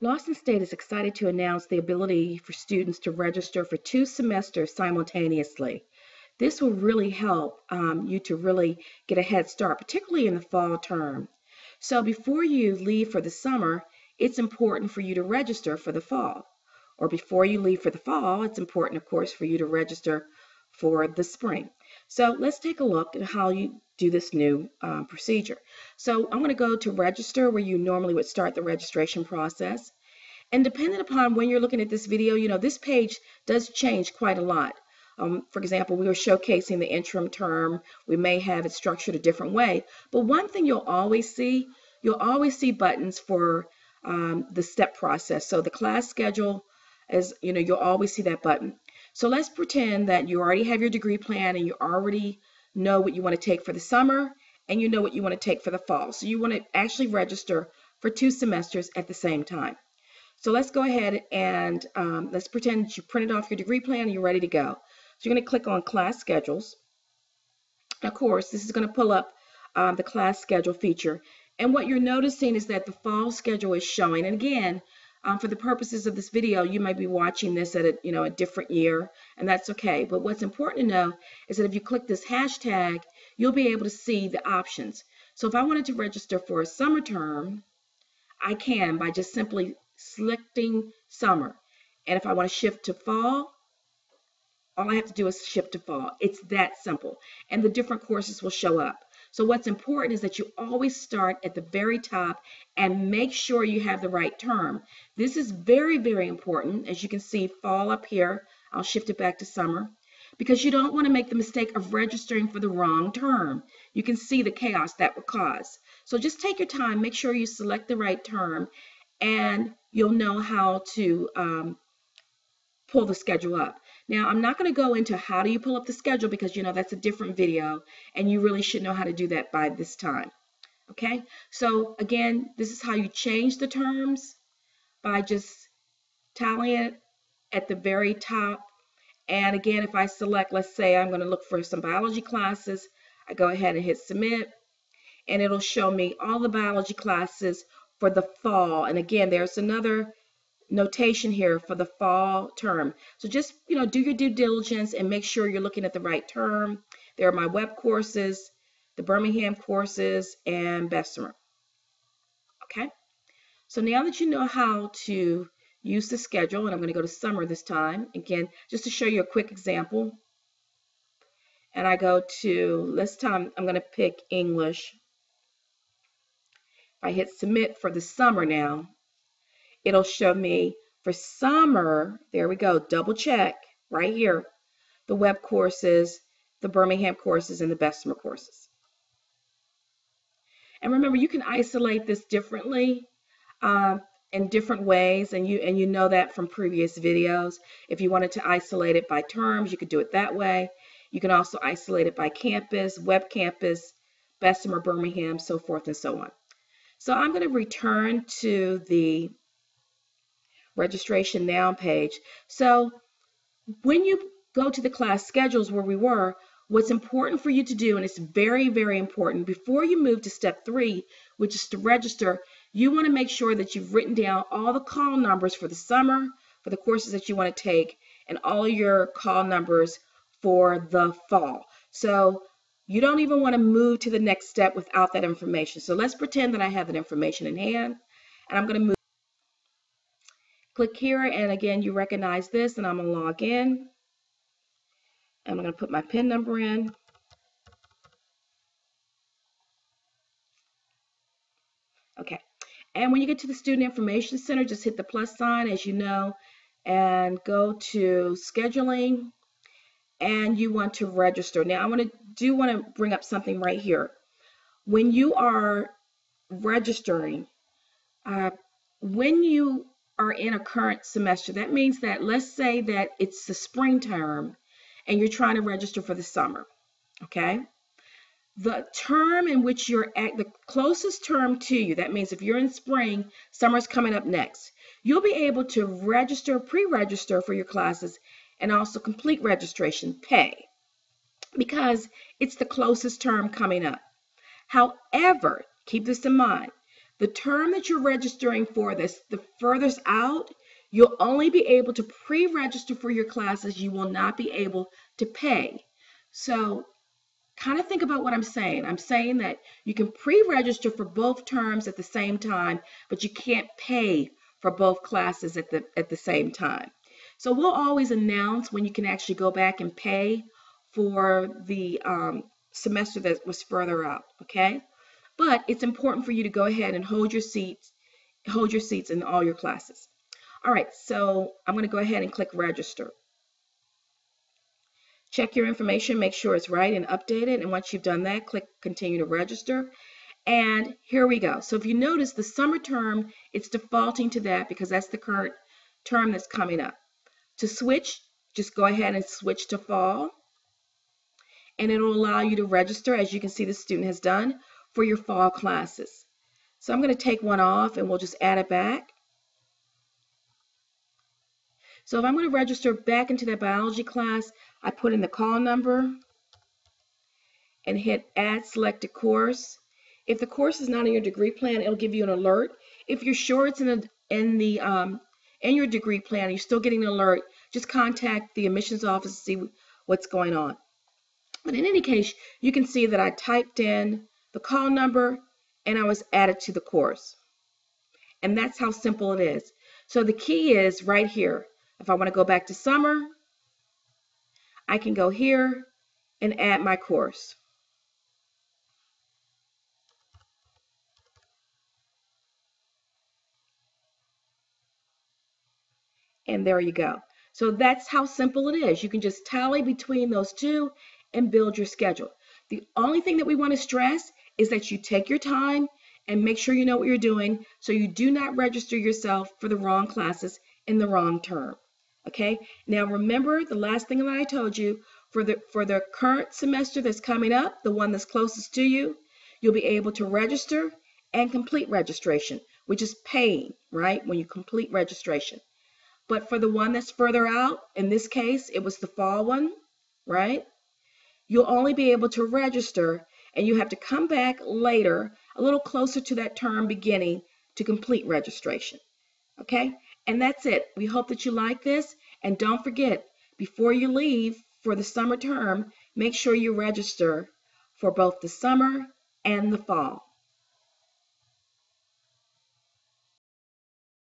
Lawson State is excited to announce the ability for students to register for 2 semesters simultaneously. This will really help you to really get a head start, particularly in the fall term. So before you leave for the summer, it's important for you to register for the fall. Or before you leave for the fall, it's important, of course, for you to register for the spring. So let's take a look at how you do this new procedure. So I'm going to go to register where you normally would start the registration process. And depending upon when you're looking at this video, you know, this page does change quite a lot. For example, we were showcasing the interim term. We may have it structured a different way. But one thing you'll always see buttons for the step process. So the class schedule is, you know, you'll always see that button. So let's pretend that you already have your degree plan and you already know what you want to take for the summer and you know what you want to take for the fall. So you want to actually register for 2 semesters at the same time. So let's go ahead and let's pretend that you printed off your degree plan and you're ready to go. So you're going to click on class schedules. Of course, this is going to pull up the class schedule feature. And what you're noticing is that the fall schedule is showing. And again, for the purposes of this video, you might be watching this at a different year, and that's okay. But what's important to know is that if you click this hashtag, you'll be able to see the options. So if I wanted to register for a summer term, I can by just simply selecting summer. And if I want to shift to fall, all I have to do is shift to fall. It's that simple. And the different courses will show up. So what's important is that you always start at the very top and make sure you have the right term. This is very, very important. As you can see, fall up here. I'll shift it back to summer because you don't want to make the mistake of registering for the wrong term. You can see the chaos that will cause. So just take your time, make sure you select the right term, and you'll know how to pull the schedule up. Now, I'm not going to go into how do you pull up the schedule because, you know, that's a different video, and you really should know how to do that by this time. Okay, so again, this is how you change the terms by just tallying it at the very top. And again, if I select, let's say I'm going to look for some biology classes, I go ahead and hit submit, and it'll show me all the biology classes for the fall. And again, there's another notation here for the fall term. So just, you know, do your due diligence and make sure you're looking at the right term. There are my web courses, the Birmingham courses, and Bessemer. Okay, so now that you know how to use the schedule, and I'm going to go to summer this time, again, just to show you a quick example. And I go to, this time I'm going to pick English. If I hit submit for the summer now, it'll show me for summer, there we go, double check right here, the web courses, the Birmingham courses, and the Bessemer courses. And remember, you can isolate this differently in different ways, and you know that from previous videos. If you wanted to isolate it by terms, you could do it that way. You can also isolate it by campus, web campus, Bessemer, Birmingham, so forth and so on. So I'm going to return to the registration now page. So when you go to the class schedules where we were, what's important for you to do, and it's very, very important, before you move to step 3, which is to register, you want to make sure that you've written down all the call numbers for the summer, for the courses that you want to take, and all your call numbers for the fall. So you don't even want to move to the next step without that information. So let's pretend that I have that information in hand, and I'm going to move. Click here, and again, you recognize this, and I'm going to log in. I'm going to put my PIN number in. Okay, and when you get to the Student Information Center, just hit the plus sign, as you know, and go to scheduling, and you want to register. Now, I want to bring up something right here. When you are registering, when you are in a current semester, that means that, let's say that it's the spring term and you're trying to register for the summer, okay? The term in which you're at, the closest term to you, that means if you're in spring, summer's coming up next, you'll be able to register, pre-register for your classes and also complete registration pay because it's the closest term coming up. However, keep this in mind, The term that you're registering for, the furthest out, you'll only be able to pre-register for your classes. You will not be able to pay. So kind of think about what I'm saying. I'm saying that you can pre-register for both terms at the same time, but you can't pay for both classes at the same time. So we'll always announce when you can actually go back and pay for the semester that was further out, okay? But it's important for you to go ahead and hold your seats in all your classes. All right, so I'm going to go ahead and click register. Check your information, make sure it's right and updated, and once you've done that, click continue to register. And here we go. So if you notice the summer term, it's defaulting to that because that's the current term that's coming up. To switch, just go ahead and switch to fall, and it'll allow you to register, as you can see the student has done, for your fall classes. So I'm going to take one off and we'll just add it back. So if I'm going to register back into that biology class, I put in the call number and hit add selected course. If the course is not in your degree plan, it'll give you an alert. If you're sure it's in your degree plan, you're still getting an alert, just contact the admissions office to see what's going on. But in any case, you can see that I typed in the call number and I was added to the course. And that's how simple it is. So the key is right here. If I want to go back to summer, I can go here and add my course. And there you go. So that's how simple it is. You can just tally between those two and build your schedule. The only thing that we want to stress is that you take your time and make sure you know what you're doing so you do not register yourself for the wrong classes in the wrong term. Okay, now remember the last thing that I told you, for the current semester that's coming up, the one that's closest to you, you'll be able to register and complete registration, which is paying, right, when you complete registration. But for the one that's further out, in this case, it was the fall one, right? You'll only be able to register and you have to come back later, a little closer to that term beginning, to complete registration. Okay? And that's it. We hope that you like this. And don't forget, before you leave for the summer term, make sure you register for both the summer and the fall.